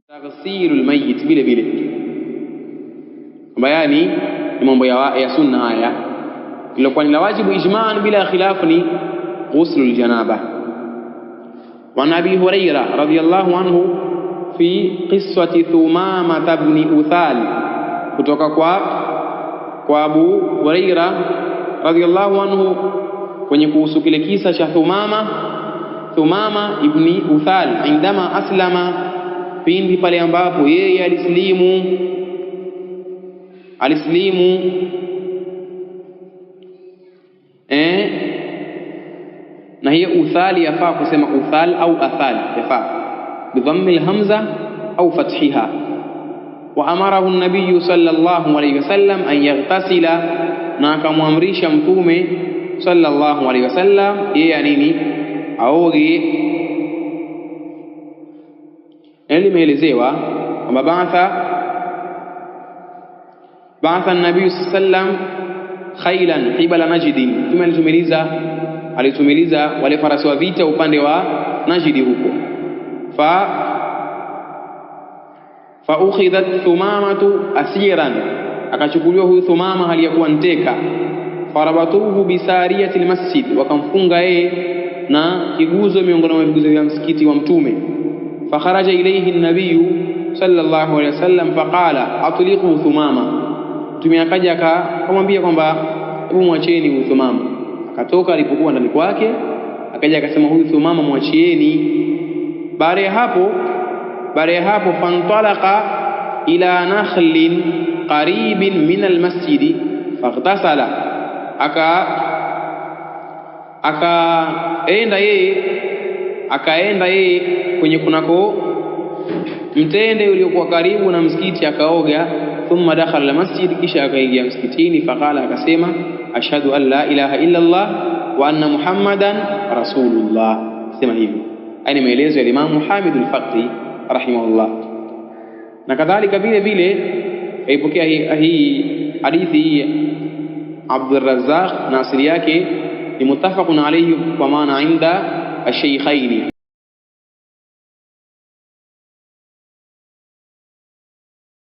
taghsilul mayyit vile vile, bayani ni mambo ya sunna haya. Ilikuwa ni la wajibu ijma'an bila khilaf ni ghuslul janaba. Wa Abi Huraira radhiyallahu anhu fi qissati Thumama ibn Uthal, kutoka kwa Abu Huraira radhiyallahu anhu kwenye kuhusu kile kisa cha Thumama ibn Uthal, indama aslama, pindi pale ambapo yeye alislimu na hiyo uthali yafaa kusema uthal au athal, yafaa bidhammi alhamza au fathiha. Wa amarahu an-nabiy sallallahu alayhi wasallam an yaghtasila, na akamwamrisha mtume sallallahu alayhi wasallam yeye nini, aoge. Limeelezewa kwamba ba'atha an-nabiy sallam khailan qibala Najdin, mtume alitumiliza wale farasi wa vita upande wa Najdi huko. fa ukhidhat Thumamatu asiran, akachukuliwa huyu Thumama hali ya kuwa nteka. Farabatuhu bisariyati almasjid, wakamfunga yeye na kiguzo miongoni mwa viguzo vya msikiti wa mtume. Fakharaja ilayhi an-nabiy sallallahu alayhi wasallam faqala atliqu Thumama, mtume akaja akamwambia kwamba hebu mwacheni huyu Thumama. Akatoka alipokuwa ndani kwake, akaja akasema huyu Thumama mwachieni. Baada ya hapo fantalaqa ila nakhlin qaribin min almasjid faghtasala, akaenda yeye kwenye kunako mtende uliokuwa karibu na msikiti akaoga. Thumma dakhala almasjid, kisha akaingia msikitini. Faqala, akasema ashhadu an la ilaha illa Allah wa anna Muhammadan rasulullah. Sema hivi, ni maelezo ya Imam Hamid al-Faqi rahimahullah. Na kadhalika vile vile aipokea hii hadithi Abdul Razzaq, na asili yake ni muttafaqun alayhi, kwa maana inda ash-shaykhaini,